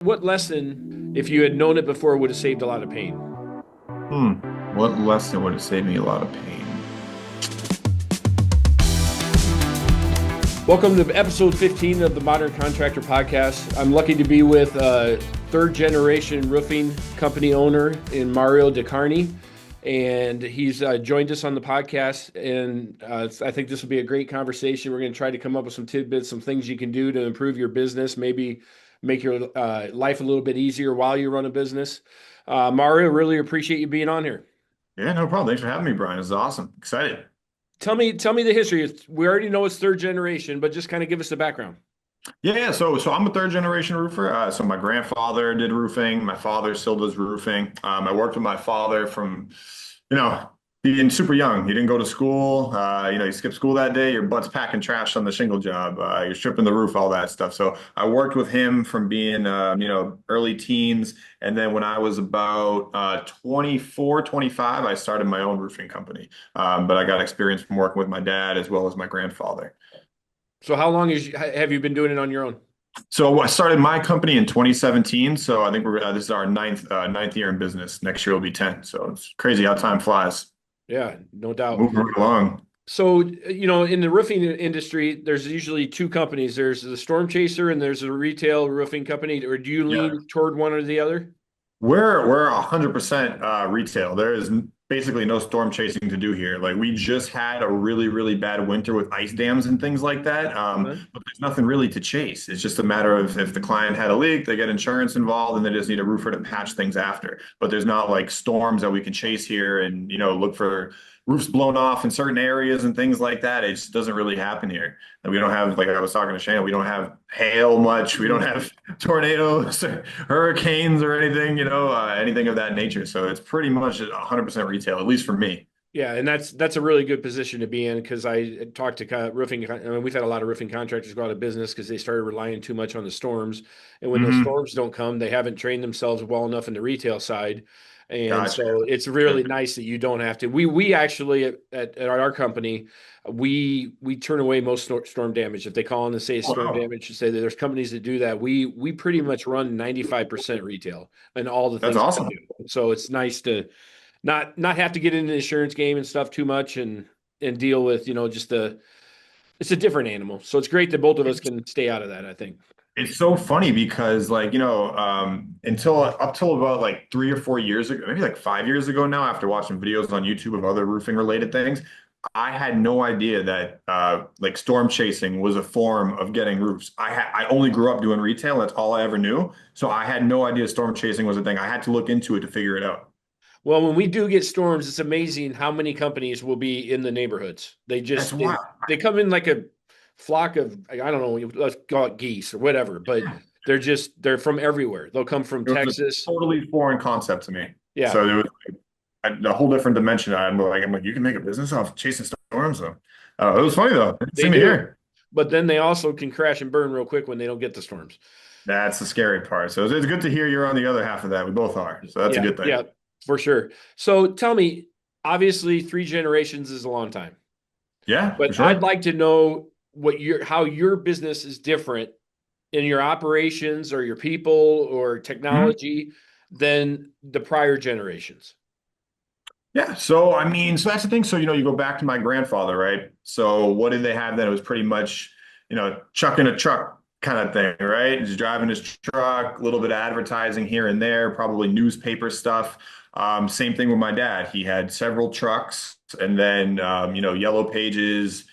What lesson, if you had known it before, would have saved a lot of pain? Hmm. What lesson would have saved me a lot of pain? Welcome to episode 15 of the Modern Contractor Podcast. I'm lucky to be with third generation roofing company owner in Mario DeCarney. And he's joined us on the podcast. And I think this will be a great conversation. We're going to try to come up with some tidbits, some things you can do to improve your business, maybe make your life a little bit easier while you run a business. Mario, really appreciate you being on here. Yeah, no problem. Thanks for having me, Brian. This is awesome. Excited. Tell me the history. We already know it's third generation, but just kind of give us the background. Yeah. So I'm a third generation roofer. So my grandfather did roofing. My father still does roofing. I worked with my father from, you know, being super young. He didn't go to school. You skipped school that day. Your butt's packing trash on the shingle job. You're stripping the roof, all that stuff. So I worked with him from being, early teens. And then when I was about 24, 25, I started my own roofing company. But I got experience from working with my dad as well as my grandfather. So how long have you been doing it on your own? So I started my company in 2017. So I think this is our ninth year in business. Next year will be 10. So it's crazy how time flies. Yeah, no doubt. Moving right along. So, in the roofing industry, there's usually two companies. There's the storm chaser and there's a retail roofing company. Or do you Yeah. lean toward one or the other? We're 100% retail. There is basically no storm chasing to do here. Like we just had a really, really bad winter with ice dams and things like that. Uh-huh. But there's nothing really to chase. It's just a matter of if the client had a leak, they get insurance involved and they just need a roofer to patch things after. But there's not like storms that we can chase here and, look for roofs blown off in certain areas and things like that. It just doesn't really happen here. And we don't have, like I was talking to Shane, we don't have hail much. We don't have tornadoes or hurricanes or anything, anything of that nature. So it's pretty much 100% retail, at least for me. Yeah, and that's a really good position to be in because I talked to roofing. I mean, we've had a lot of roofing contractors go out of business because they started relying too much on the storms, and when those Hmm. storms don't come, they haven't trained themselves well enough in the retail side, and Gotcha. so it's Sure. really nice that you don't have to. We actually at our company we turn away most storm damage if they call in and say it's Oh, storm wow. damage. To say that there's companies that do that. We pretty much run 95% retail and all the That's things we awesome. do. So it's nice to not have to get into the insurance game and stuff too much and deal with just it's a different animal, so it's great that both of us can stay out of that, I think. It's so funny because until up till about like 3 or 4 years ago, maybe like 5 years ago now, after watching videos on YouTube of other roofing related things, I had no idea that like storm chasing was a form of getting roofs. I only grew up doing retail. That's all I ever knew. So I had no idea storm chasing was a thing. I had to look into it to figure it out. Well, when we do get storms, it's amazing how many companies will be in the neighborhoods. they That's just they, wild. they come in like a flock of, I don't know, let's call it geese or whatever, but they're from everywhere. They'll come from It was a Texas. totally foreign concept to me. Yeah, So it was a whole different dimension. I'm like, you can make a business off chasing storms, though. It was funny though. they Same do, here. but then they also can crash and burn real quick when they don't get the storms. That's the scary part. So it's good to hear you're on the other half of that. We both are. So that's a Yeah, good thing. yeah, for sure. So tell me, obviously, three generations is a long time, Yeah, for but I'd sure. like to know how your business is different in your operations or your people or Mhm. technology than the prior generations. Yeah. So I mean, so that's the thing. So you go back to my grandfather, right? So what did they have then? It was pretty much, chucking a truck kind of thing, right? Just driving his truck, a little bit of advertising here and there, probably newspaper stuff. Same thing with my dad. He had several trucks, and then yellow pages,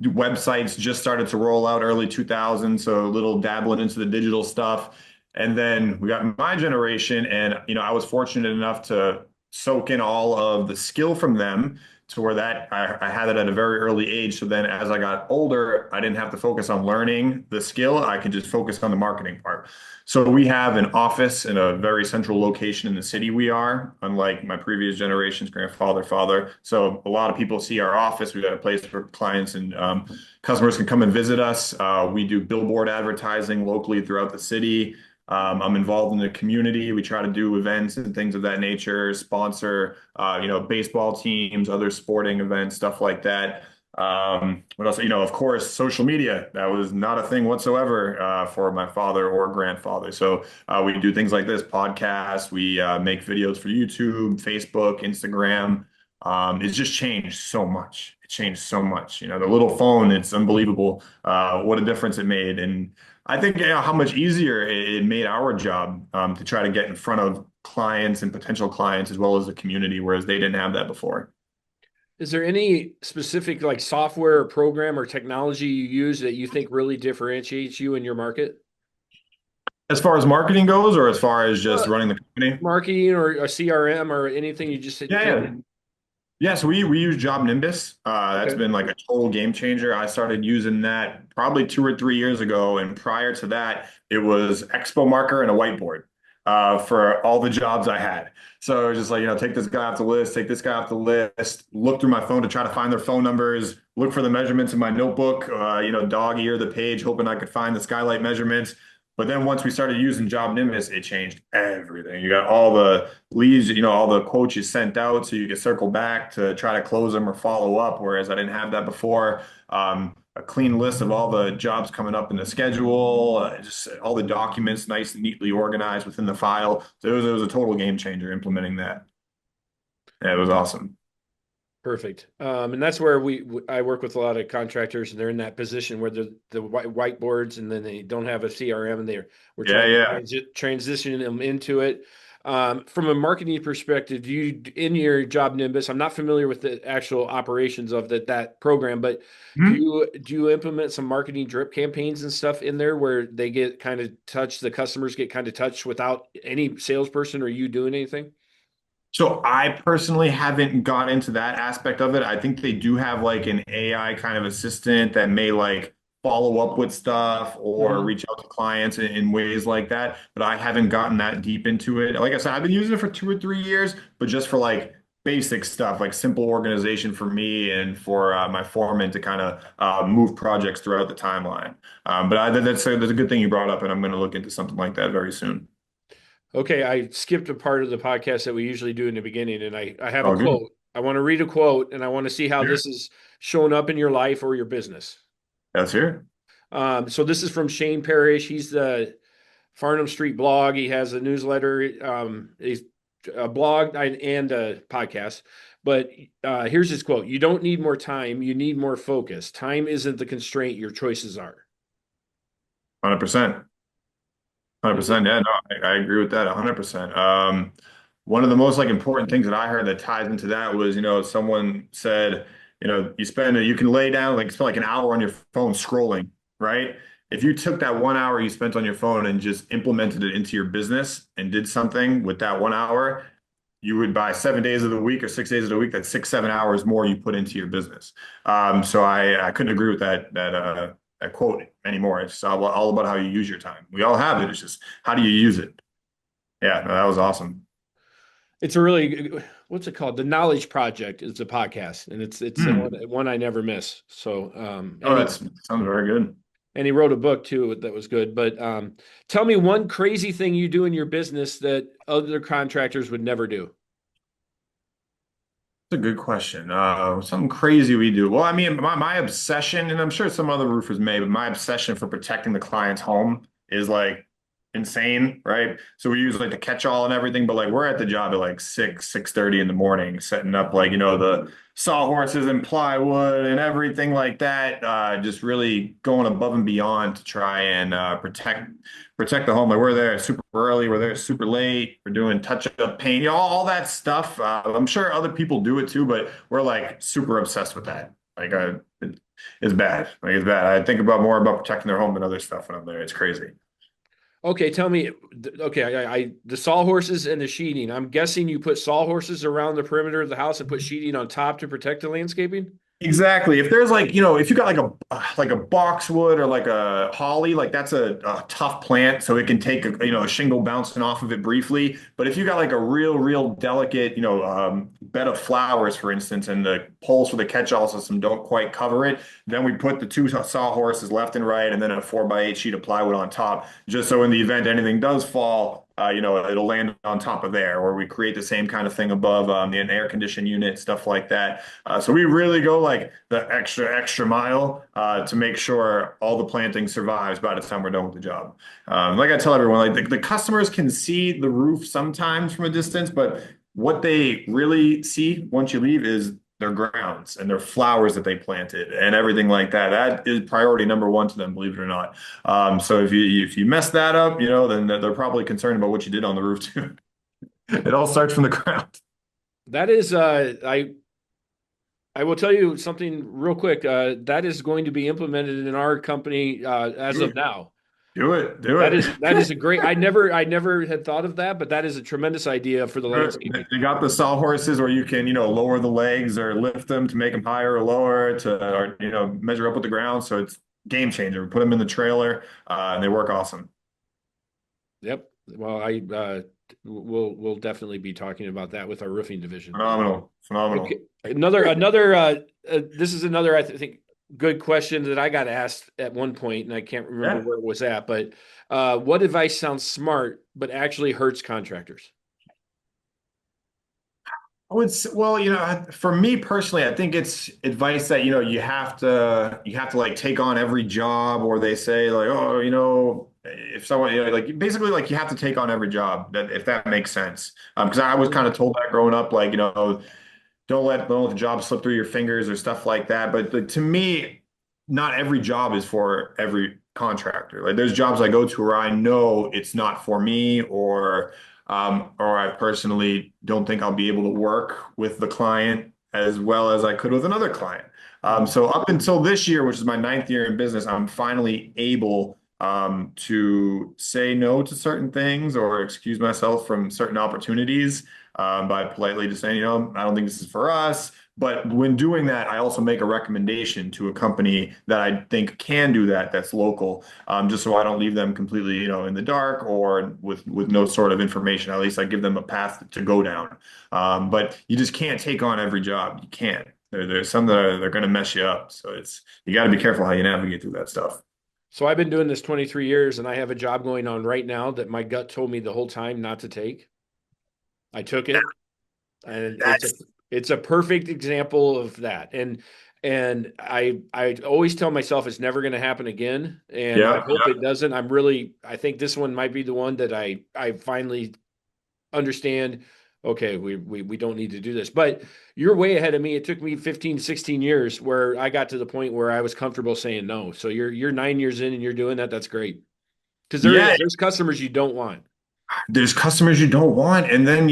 websites just started to roll out early 2000s, so a little dabbling into the digital stuff. And then we got my generation, and I was fortunate enough to soak in all of the skill from them to where that I had it at a very early age. So then as I got older, I didn't have to focus on learning the skill. I could just focus on the marketing part. So we have an office in a very central location in the city we are, unlike my previous generations, grandfather, father. So a lot of people see our office. We got a place where clients and customers can come and visit us. We do billboard advertising locally throughout the city. I'm involved in the community. We try to do events and things of that nature, sponsor, baseball teams, other sporting events, stuff like that. What else? Of course, social media. That was not a thing whatsoever for my father or grandfather. So we do things like this podcast. We make videos for YouTube, Facebook, Instagram. It's just changed so much. It changed so much. The little phone, it's unbelievable what a difference it made. And I think how much easier it made our job to try to get in front of clients and potential clients as well as the community, whereas they didn't have that before. Is there any specific like software or program or technology you use that you think really differentiates you in your market? As far as marketing goes, or as far as just Uh, running the company? Marketing or a CRM or anything you just Yeah, think? yeah. Yeah, so we use Job Nimbus. That's Okay. been like a total game changer. I started using that probably 2 or 3 years ago, and prior to that, it was Expo marker and a whiteboard for all the jobs I had. So it was just like, take this guy off the list, take this guy off the list, look through my phone to try to find their phone numbers, look for the measurements in my notebook, dog ear the page, hoping I could find the skylight measurements. But then once we started using Job Nimbus, it changed everything. You got all the leads, all the quotes you sent out so you can circle back to try to close them or follow up, whereas I didn't have that before. A clean list of all the jobs coming up in the schedule, just all the documents nice and neatly organized within the file. So it was a total game changer implementing that. Yeah, it was awesome. Perfect. And that's where I work with a lot of contractors, and they're in that position where the whiteboards, and then they don't have a CRM, and we're Yeah, trying to yeah. transition them into it. From a marketing perspective, do you in your job Nimbus? I'm not familiar with the actual operations of that program, but Mhm. do you implement some marketing drip campaigns and stuff in there where they get kind of touched, the customers get kind of touched without any salesperson or you doing anything? So I personally haven't got into that aspect of it. I think they do have like an AI kind of assistant that may like follow up with stuff or Mhm. reach out to clients in ways like that. But I haven't gotten that deep into it. Like I said, I've been using it for 2 or 3 years, but just for like basic stuff, like simple organization for me and for my foreman to kind of move projects throughout the timeline. That's a good thing you brought up, and I'm going to look into something like that very soon. Okay, I skipped a part of the podcast that we usually do in the beginning, and I have a Oh, good. quote. I want to read a quote, and I want to see how Sure. this is showing up in your life or your business. That's here. So this is from Shane Parrish. He's the Farnham Street blog. He has a newsletter, he's a blog and a podcast. But here's his quote: "You don't need more time; you need more focus. Time isn't the constraint; your choices are." 100%. And it- 100%. Yeah, no, I agree with that 100%. One of the most like important things that I heard that ties into that was, someone said, you can lay down, like spend like an hour on your phone scrolling, right? If you took that 1 hour you spent on your phone and just implemented it into your business and did something with that 1 hour, you would by 7 days of the week or 6 days of the week, that's 6, 7 hours more you put into your business. So I couldn't agree with that quote anymore. It's all about how you use your time. We all have it. It's just how do you use it? Yeah, no, that was awesome. it's a really what's it called? The Knowledge Project is a podcast, and it's the Hmm. one I never miss. So, Oh, that sounds very good. and he wrote a book too that was good. But tell me one crazy thing you do in your business that other contractors would never do. That's a good question. Something crazy we do. Well, I mean, my obsession, and I'm sure some other roofers may, but my obsession for protecting the client's home is like insane, right? So we use like the catch-all and everything, but like we're at the job at like 6:30 in the morning, setting up like, the sawhorses and plywood and everything like that. Just really going above and beyond to try and protect the home. Like we're there super early, we're there super late, we're doing touch-up paint, all that stuff. I'm sure other people do it too, but we're like super obsessed with that. Like it's bad. Like it's bad. I think about more about protecting their home than other stuff when I'm there. It's crazy. Okay, tell me. Okay, I the sawhorses and the sheeting. I'm guessing you put sawhorses around the perimeter of the house and put sheeting on top to protect the landscaping. Exactly. If there's like, if you got like a boxwood or like a holly, like that's a tough plant, so it can take a shingle bouncing off of it briefly. But if you got like a real delicate, bed of flowers, for instance, and the poles for the catch-all system don't quite cover it, then we put the two sawhorses left and right, and then a 4x8 sheet of plywood on top, just so in the event anything does fall, it'll land on top of there, or we create the same kind of thing above an air conditioned unit, stuff like that. So we really go like the extra mile to make sure all the planting survives by the time we're done with the job. Like I tell everyone, like the customers can see the roof sometimes from a distance, but what they really see once you leave is their grounds and their flowers that they planted and everything like that. That is priority number one to them, believe it or not. So if you mess that up, then they're probably concerned about what you did on the roof too. It all starts from the ground. That is, I will tell you something real quick. That is going to be implemented in our company as Do of it. now. Do it. Do That it. is a great. I never had thought of that, but that is a tremendous idea for the landscaping. They got the sawhorses where you can, lower the legs or lift them to make them higher or lower or, measure up with the ground. So it's game changer. Put them in the trailer, and they work awesome. Yep. Well, we'll definitely be talking about that with our roofing division. Phenomenal. Okay. Phenomenal. Another. This is another. I think good question that I got asked at one point, and I can't remember Yeah. where it was at. But what advice sounds smart but actually hurts contractors? Well, for me personally, I think it's advice that, you have to like take on every job, or they say like, oh, if someone, like basically like you have to take on every job, that if that makes sense. Because I was kind of told that growing up, like, don't let the job slip through your fingers or stuff like that. But to me, not every job is for every contractor. Like there's jobs I go to where I know it's not for me, or I personally don't think I'll be able to work with the client as well as I could with another client. So up until this year, which is my ninth year in business, I'm finally able to say no to certain things or excuse myself from certain opportunities by politely just saying, I don't think this is for us. But when doing that, I also make a recommendation to a company that I think can do that, that's local, just so I don't leave them completely, in the dark or with no sort of information. At least I give them a path to go down. But you just can't take on every job. You can't. There's some that they're going to mess you up. So you got to be careful how you navigate through that stuff. So I've been doing this 23 years, and I have a job going on right now that my gut told me the whole time not to take. I took it, and That's it's a perfect example of that. And I always tell myself it's never going to happen again, and I yeah. hope it doesn't. I think this one might be the one that I finally understand. Okay, we don't need to do this. But you're way ahead of me. It took me 15, 16 years where I got to the point where I was comfortable saying no. So you're 9 years in and you're doing that. That's great. Because Yeah, there's customers you don't want. there's customers you don't want, and then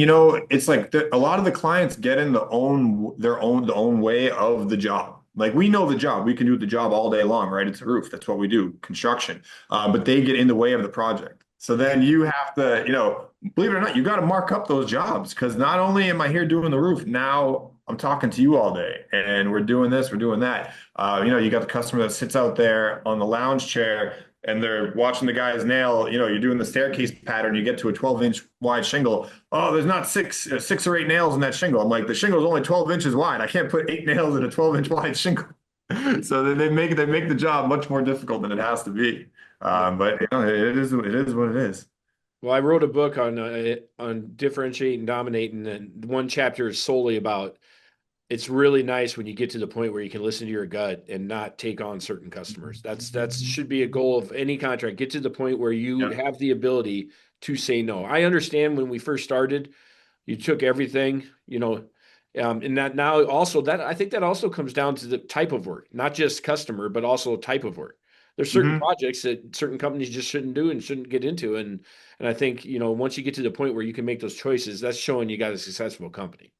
it's like a lot of the clients get in the own way of the job. Like we know the job, we can do the job all day long, right? It's a roof, that's what we do, construction. But they get in the way of the project. So then you have to, believe it or not, you got to mark up those jobs because not only am I here doing the roof, now I'm talking to you all day, and we're doing this, we're doing that. You got the customer that sits out there on the lounge chair and they're watching the guy's nail, you're doing the staircase pattern, you get to a 12-inch wide shingle. Oh, there's not six or eight nails in that shingle. I'm like, the shingle is only 12 inches wide. I can't put eight nails in a 12-inch wide shingle. So they make the job much more difficult than it has to be. But it is what it is. Well, I wrote a book on differentiate and dominate, and one chapter is solely about it's really nice when you get to the point where you can listen to your gut and not take on certain customers. That should be a goal of any contract. Get to the point where you Yeah. have the ability to say no. I understand when we first started, you took everything, and that now also that I think that also comes down to the type of work, not just customer, but also type of work. There's certain Mhm. projects that certain companies just shouldn't do and shouldn't get into, and I think once you get to the point where you can make those choices, that's showing you got a successful company.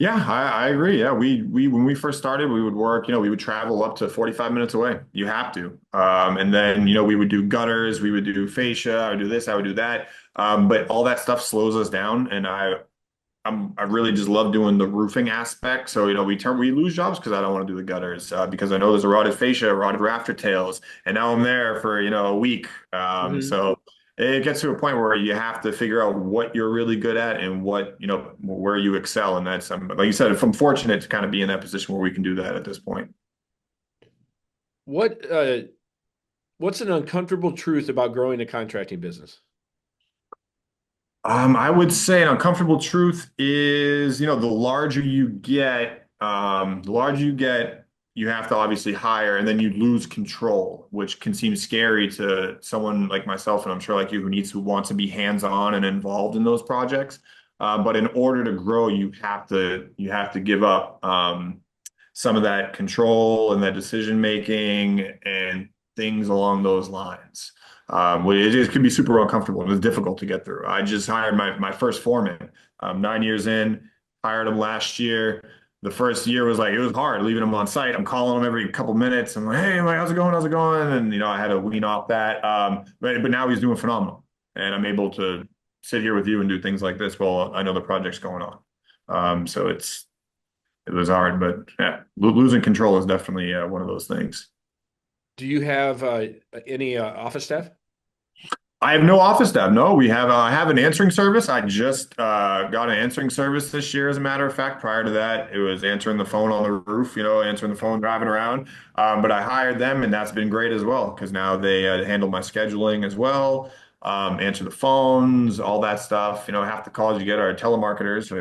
Yeah, I agree. Yeah, we when we first started, we would work, we would travel up to 45 minutes away. You have to. And then, we would do gutters, we would do fascia, I would do this, I would do that. But all that stuff slows us down. And I really just love doing the roofing aspect. So, we lose jobs because I don't want to do the gutters, because I know there's a rotted fascia, rotted rafter tails, and now I'm there for, a week. Mhm. So it gets to a point where you have to figure out what you're really good at and where you excel. And that's, like you said, if I'm fortunate to kind of be in that position where we can do that at this point. What what's an uncomfortable truth about growing a contracting business? I would say an uncomfortable truth is, the larger you get, you have to obviously hire, and then you lose control, which can seem scary to someone like myself, and I'm sure like you, who wants to be hands-on and involved in those projects. But in order to grow, you have to give up some of that control and that decision making and things along those lines. It could be super uncomfortable and it's difficult to get through. I just hired my first foreman, 9 years in, hired him last year. The first year was like, it was hard leaving him on site. I'm calling him every couple minutes. I'm like, hey, how's it going? How's it going? And, I had to wean off that. But now he's doing phenomenal. And I'm able to sit here with you and do things like this while I know the project's going on. So it was hard, but yeah, losing control is definitely one of those things. Do you have any office staff? I have no office staff. No, I have an answering service. I just got an answering service this year, as a matter of fact. Prior to that, it was answering the phone on the roof, answering the phone driving around. But I hired them, and that's been great as well because now they handle my scheduling as well, answer the phones, all that stuff. Half the calls you get are telemarketers, so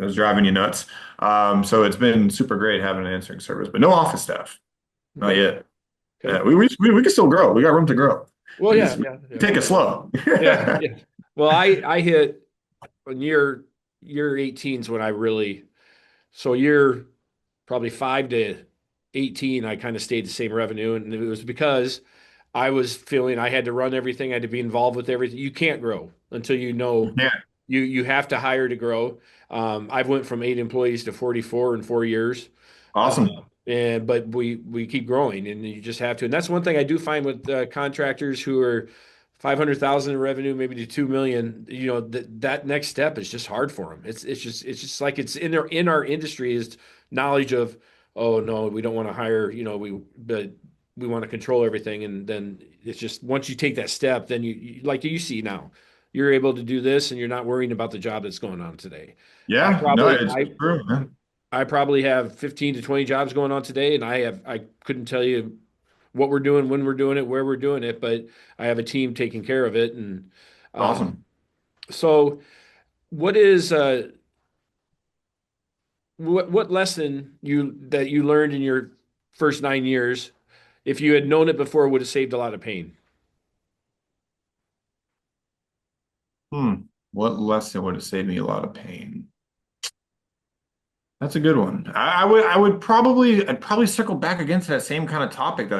it's driving you nuts. So it's been super great having an answering service, but no office staff, not Okay. yet. Okay. We can still grow. We got room to grow. Well, We yeah, just we yeah, yeah, take it slow. yeah, yeah. Well, I hit on year 18s when I really so year probably 5 to 18 I kind of stayed the same revenue, and it was because I was feeling I had to run everything, I had to be involved with everything. You can't grow until you know Yeah, you have to hire to grow. I've went from 8 employees to 44 in 4 years. Uh, awesome. and but we keep growing, and you just have to. And that's one thing I do find with contractors who are 500,000 in revenue, maybe to 2 million. That next step is just hard for them. It's just like it's in our industry is knowledge of, oh no, we don't want to hire. But we want to control everything, and then it's just once you take that step, then you like you see now, you're able to do this, and you're not worrying about the job that's going on today. I Yeah, no, probably it's I true, man. I probably have 15 to 20 jobs going on today, and I couldn't tell you what we're doing, when we're doing it, where we're doing it, but I have a team taking care of it. And Awesome. so, what is what lesson you learned in your first 9 years, if you had known it before, would have saved a lot of pain? What lesson would have saved me a lot of pain? That's a good one. I'd probably circle back against that same kind of topic that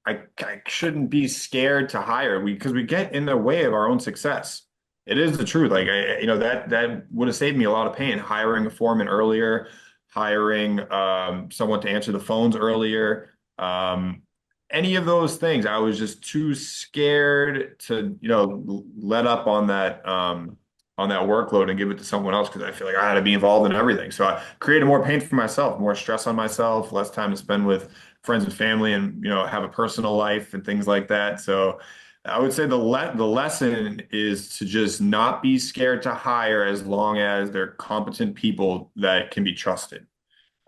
I shouldn't be scared to hire because we get in the way of our own success. It is the truth. Like that would have saved me a lot of pain. Hiring a foreman earlier, hiring someone to answer the phones earlier. Any of those things, I was just too scared to let up on that workload and give it to someone else because I feel like I had to be involved in everything. So I created more pain for myself, more stress on myself, less time to spend with friends and family and have a personal life and things like that. So I would say the lesson is to just not be scared to hire as long as they're competent people that can be trusted.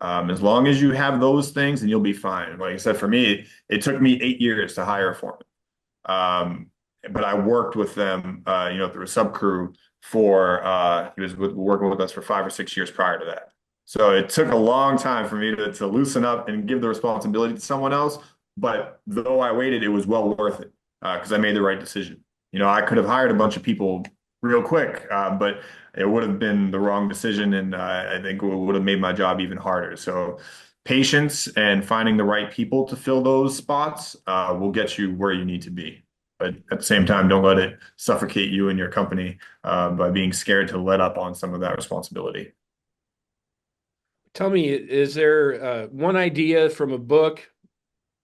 As long as you have those things, then you'll be fine. Like I said, for me, it took me 8 years to hire a foreman. But I worked with them, through a sub crew he was working with us for 5 or 6 years prior to that. So it took a long time for me to loosen up and give the responsibility to someone else. But though I waited, it was well worth it because I made the right decision. I could have hired a bunch of people real quick, but it would have been the wrong decision, and I think it would have made my job even harder. So patience and finding the right people to fill those spots will get you where you need to be. But at the same time, don't let it suffocate you and your company by being scared to let up on some of that responsibility. Tell me, is there one idea from a book,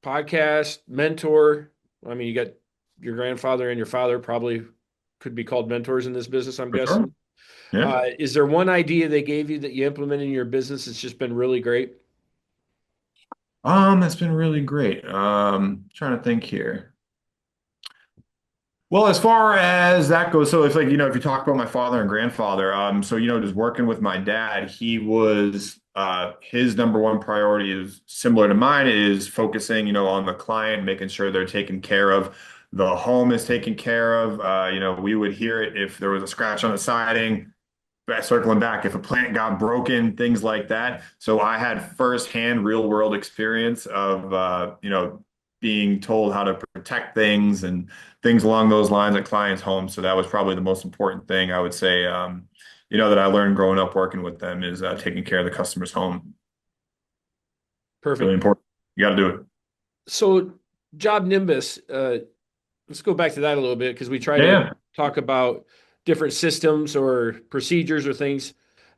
podcast, mentor? I mean, you got your grandfather and your father probably could be called mentors in this business, I'm For sure. guessing. Yeah. Is there one idea they gave you that you implement in your business that's just been really great? That's been really great. Trying to think here. Well, as far as that goes, so it's like, if you talk about my father and grandfather, so, just working with my dad, his number one priority is similar to mine is focusing, on the client, making sure they're taken care of. The home is taken care of. We would hear it if there was a scratch on the siding. Circling back, if a plant got broken, things like that. So I had firsthand real world experience of, being told how to protect things and things along those lines at clients' homes. So that was probably the most important thing I would say, that I learned growing up working with them is taking care of the customer's home. It's really Perfect. important. You got to do it. So, Job Nimbus, let's go back to that a little bit because we try Yeah, to yeah. talk about different systems or procedures or things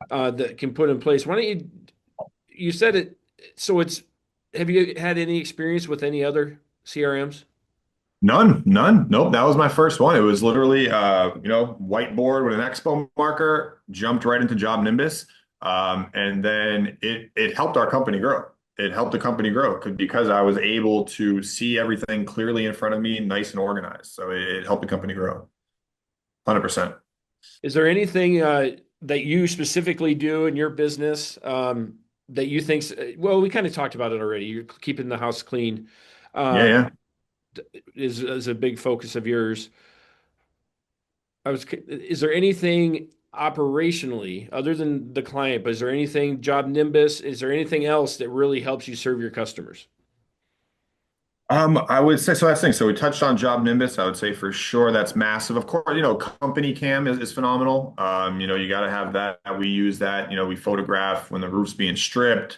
that can put in place. Why don't you said it, so it's, have you had any experience with any other CRMs? None, none. Nope, that was my first one. It was literally, whiteboard with an expo marker, jumped right into Job Nimbus. And then it helped our company grow. It helped the company grow because I was able to see everything clearly in front of me, nice and organized. So it helped the company grow. 100%. Is there anything that you specifically do in your business that you think, well, we kind of talked about it already. You're keeping the house clean Yeah, uh, yeah. is a big focus of yours. Is there anything operationally other than the client, but is there anything job Nimbus? Is there anything else that really helps you serve your customers? I would say so. That's the thing. So we touched on Job Nimbus. I would say for sure that's massive. Of course, company cam is phenomenal. You got to have that. We use that. We photograph when the roof's being stripped.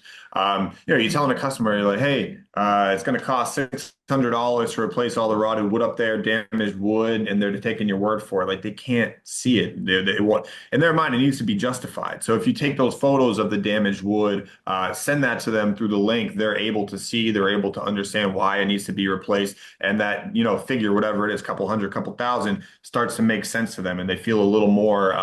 You're telling a customer, you're like, hey, it's going to cost $600 to replace all the rotted wood up there, damaged wood, and they're taking your word for it. Like they can't see it. In their mind, it needs to be justified. So if you take those photos of the damaged wood, send that to them through the link, they're able to see, they're able to understand why it needs to be replaced. And that, figure, whatever it is, couple hundred, couple thousand, starts to make sense to them. And they feel a little more,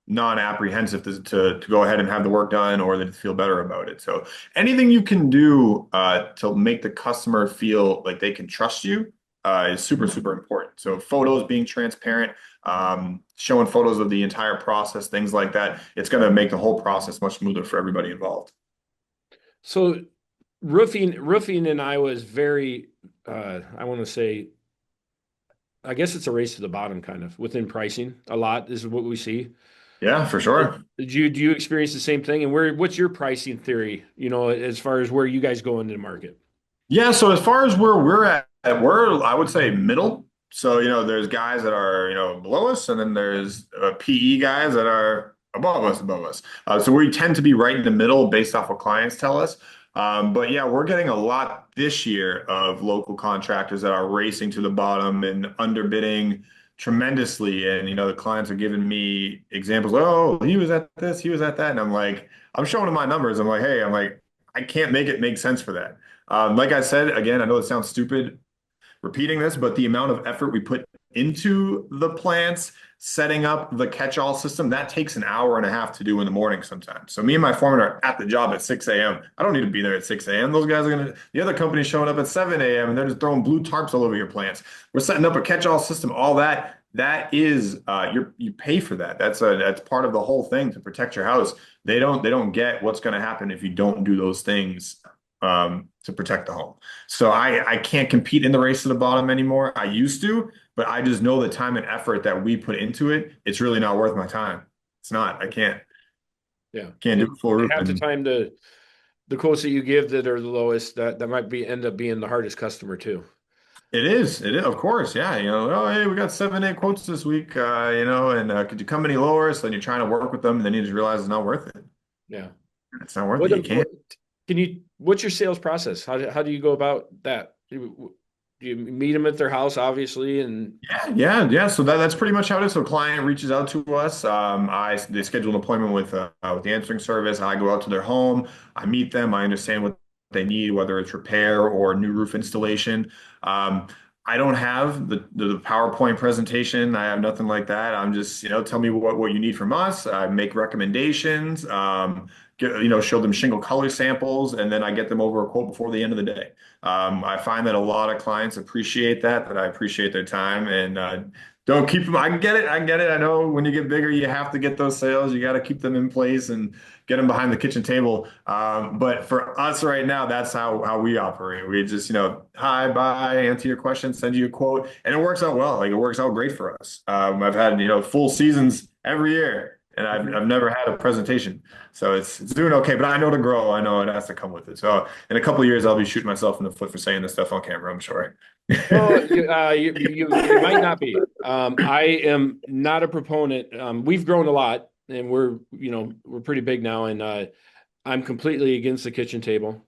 non-apprehensive to go ahead and have the work done, or they feel better about it. So anything you can do to make the customer feel like they can trust you is super, super important. So photos being transparent, showing photos of the entire process, things like that, it's going to make the whole process much smoother for everybody involved. So roofing in Iowa is very, I want to say, I guess it's a race to the bottom kind of within pricing. A lot is what we see. Yeah, for sure. Do you experience the same thing? And what's your pricing theory, as far as where you guys go into the market? Yeah, so as far as where we're at, we're, I would say, middle. So, there's guys that are, below us, and then there's PE guys that are above us. So we tend to be right in the middle based off what clients tell us. But yeah, we're getting a lot this year of local contractors that are racing to the bottom and underbidding tremendously. And, the clients are giving me examples, oh, he was at this, he was at that. And I'm showing them my numbers. I can't make it make sense for that. Like I said, again, I know it sounds stupid repeating this, but the amount of effort we put into the plants, setting up the catch-all system, that takes an hour and a half to do in the morning sometimes. So me and my foreman are at the job at 6 a.m. I don't need to be there at 6 a.m. Those guys are the other company's showing up at 7 a.m. and they're just throwing blue tarps all over your plants. We're setting up a catch-all system, all that. That is, you pay for that. That's part of the whole thing to protect your house. They don't get what's going to happen if you don't do those things to protect the home. So I can't compete in the race to the bottom anymore. I used to, but I just know the time and effort that we put into it, it's really not worth my time. It's not. I Yeah. can't do And a full roof. half the And time the quotes that you give that are the lowest, that might be end up being the hardest customer too. it is. It is, of course. Yeah. Oh, hey, we got 7, 8 quotes this week, and could you come any lower? So then you're trying to work with them, and then you just realize it's not worth it. Yeah. It's not worth it. What, You can't. what what's your sales process? How do you go about that? Do you meet them at their house, obviously, and Yeah, yeah, yeah. So that's pretty much how it is. So a client reaches out to us. They schedule an appointment with the answering service. I go out to their home. I meet them. I understand what they need, whether it's repair or new roof installation. Um, I don't have the PowerPoint presentation. I have nothing like that. I'm just, tell me what you need from us. I make recommendations. Show them shingle color samples, and then I get them over a quote before the end of the day. I find that a lot of clients appreciate that I appreciate their time, and Don't keep them. I get it. I get it. I know when you get bigger, you have to get those sales. You got to keep them in place and get them behind the kitchen table. But for us right now, that's how we operate. We just, hi, bye, answer your question, send you a quote, and it works out well. Like it works out great for us. I've had, full seasons every year, and I've never had a presentation, so it's doing okay. But I know to grow. I know it has to come with it. So in a couple of years, I'll be shooting myself in the foot for saying this stuff on camera, I'm sure. Well, you might not be. I am not a proponent. We've grown a lot, and we're pretty big now, and I'm completely against the kitchen table.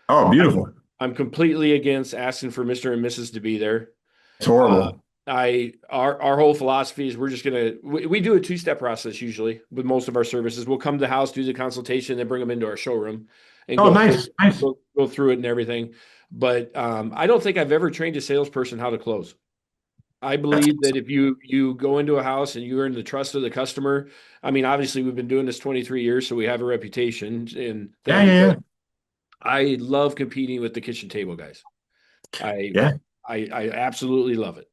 Oh, I'm beautiful. I'm completely against asking for Mr. and Mrs. to be there. It's Uh, horrible. our whole philosophy is we're just we do a two-step process usually with most of our services. We'll come to the house, do the consultation, then bring them into our showroom and Oh, nice, nice. go through it and everything. But I don't think I've ever trained a salesperson how to close. I That's believe that if you go into a house and you earn the trust of the customer, I mean, obviously we've been doing this 23 years, so we have a reputation and yeah, things. yeah, But yeah. I love competing with the kitchen table guys. I Yeah. I absolutely love it.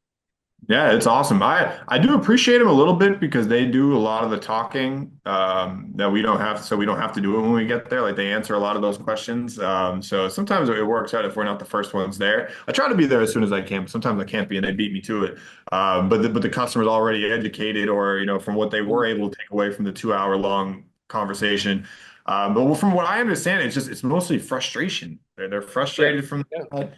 Yeah, it's awesome. I do appreciate them a little bit because they do a lot of the talking that we don't have, so we don't have to do it when we get there. Like they answer a lot of those questions. So sometimes it works out if we're not the first ones there. I try to be there as soon as I can, but sometimes I can't be, and they beat me to it. But the customer's already educated, or from what they were able to take away from the 2 hour long conversation. But from what I understand, it's mostly frustration. They're Yeah. frustrated from Yeah. that.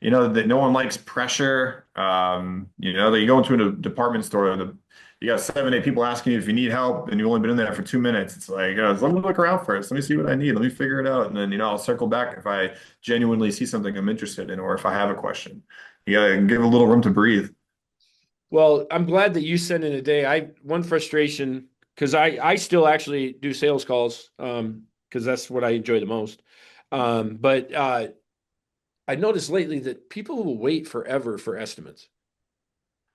That no one likes pressure. That you go into a department store, you got 7, 8 people asking you if you need help, and you've only been in there for 2 minutes. It's like, let me look around first. Let me see what I need. Let me figure it out, and then I'll circle back if I genuinely see something I'm interested in, or if I have a question. You gotta give a little room to breathe. Well, I'm glad that you sent in a day. I one frustration because I still actually do sales calls because that's what I enjoy the most. But I noticed lately that people will wait forever for estimates.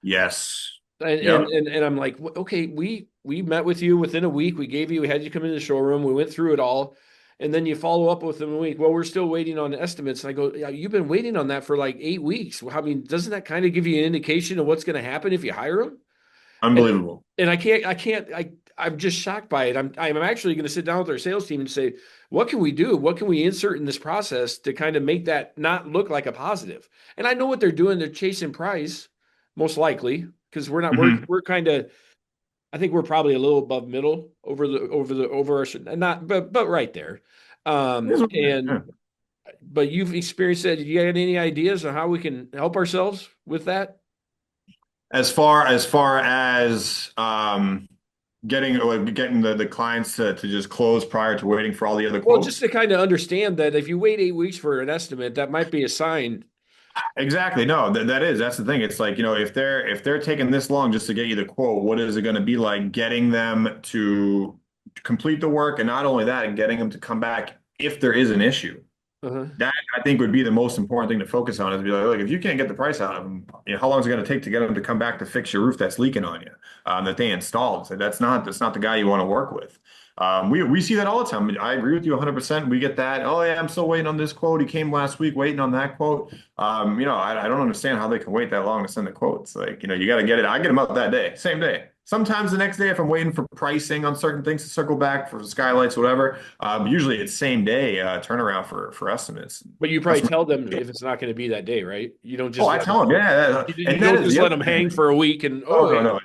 Yes. And Yep. I'm like, okay, we met with you within a week. We had you come into the showroom. We went through it all, and then you follow up with them a week. Well, we're still waiting on estimates. And I go, yeah, you've been waiting on that for like 8 weeks. Well, I mean, doesn't that kind of give you an indication of what's going to happen if you hire them? And Unbelievable. I'm just shocked by it. I'm actually going to sit down with our sales team and say, what can we do? What can we insert in this process to kind of make that not look like a positive? And I know what they're doing. They're chasing price, most likely, because we're not Hmm. we're kind of I think we're probably a little above middle over our not but right there. It is what it is. And Yeah. but you've experienced that. Do you got any ideas on how we can help ourselves with that? As far as getting the clients to just close prior to waiting for all the other Well, just quotes. to kind of understand that if you wait 8 weeks for an estimate, that might be a sign. Exactly. No, that's the thing. It's like, if they're taking this long just to get you the quote, what is it going to be like getting them to complete the work? And not only that, getting them to come back if there is an issue. Uh-huh. That I think would be the most important thing to focus on is be like, look, if you can't get the price out of them, how long is it going to take to get them to come back to fix your roof that's leaking on you, that they installed? So that's not the guy you want to work with. We see that all the time. I agree with you 100%. We get that. Oh yeah, I'm still waiting on this quote. He came last week, waiting on that quote. I don't understand how they can wait that long to send the quotes. Like, you got to get it. I get them out that day, same day. Sometimes the next day, if I'm waiting for pricing on certain things to circle back for skylights, whatever. Usually it's same day turnaround for estimates. But you probably Customer. tell them if it's not going to be that day, right? You don't Oh, just I let them, tell them, yeah, you and that don't is just the let other them thing. hang for a week and Oh oh no, yeah. no.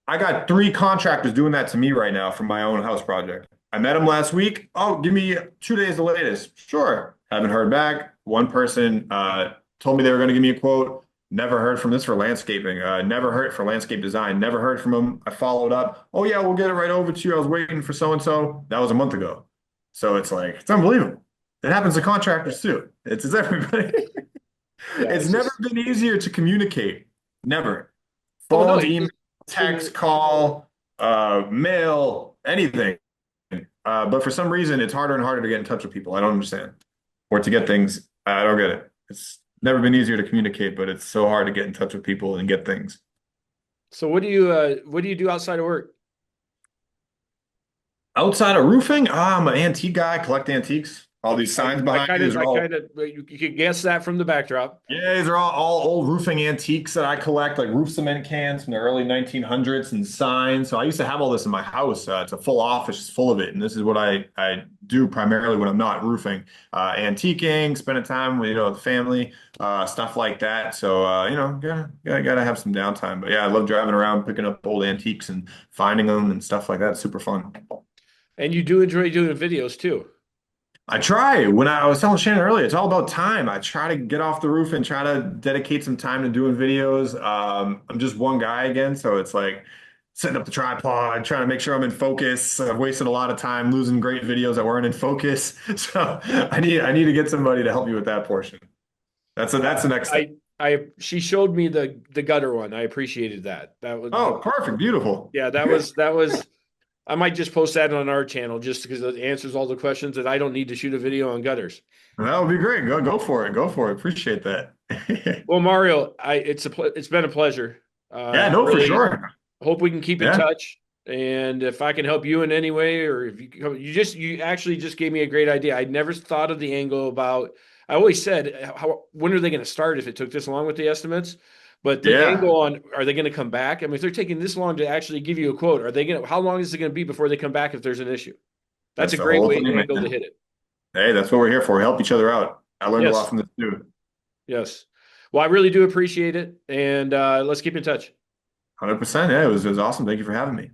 I got 3 contractors doing that to me right now for my own house project. I met them last week. Oh, give me 2 days the latest. Sure. Haven't heard back. One person told me they were going to give me a quote. Never heard from this for landscaping. Never heard for landscape design. Never heard from them. I followed up. Oh yeah, we'll get it right over to you. I was waiting for so and so. That was a month ago. So it's like it's unbelievable. It happens to contractors too. It's everybody. Yeah, It's it's never just been easier to communicate. Never. oh no, Phones, email, text, call, mail, anything. But for some reason, it's harder and harder to get in touch with people. I don't understand. Or to get things. I don't get it. It's never been easier to communicate, but it's so hard to get in touch with people and get things. so what do you do outside of work? Outside of roofing, I'm an antique guy, collect antiques. All these signs I behind kind you, these of, are I all kind of, you could guess that from the backdrop. yeah, these are all old roofing antiques that I collect, like roof cement cans from the early 1900s and signs. So I used to have all this in my house. It's a full office full of it, and this is what I do primarily when I'm not roofing, antiquing, spending time with the family, stuff like that. So gotta have some downtime. But yeah, I love driving around, picking up old antiques and finding them and stuff like that. It's super fun. And you do enjoy doing videos too. I try. When I was telling Shannon earlier, it's all about time. I try to get off the roof and try to dedicate some time to doing videos. I'm just one guy again, so it's like setting up the tripod, trying to make sure I'm in focus. I've wasted a lot of time losing great videos that weren't in focus. So I need to get somebody to help me with that portion. That's the next step. She showed me the gutter one. I appreciated that. That was, Oh, perfect, beautiful. yeah, that was. I might just post that on our channel just because it answers all the questions that I don't need to shoot a video on gutters. That would be great. Go for it. Go for it. Appreciate that. Well, Mario, it's been a pleasure. Yeah, I no, for really sure. hope we can keep in Yeah. touch. And if I can help you in any way, or if you actually just gave me a great idea. I never thought of the angle about. I always said, when are they going to start if it took this long with the estimates? But the Yeah. angle on, are they going to come back? I mean, if they're taking this long to actually give you a quote, are they going to? How long is it going to be before they come back if there's an issue? That's That's a the great whole way thing, angle to man. hit it. Hey, that's what we're here for. We help each other out. I learned a lot Yes, from this too. yes. Well, I really do appreciate it, and let's keep in touch. 100%. Yeah, it was awesome. Thank you for having me.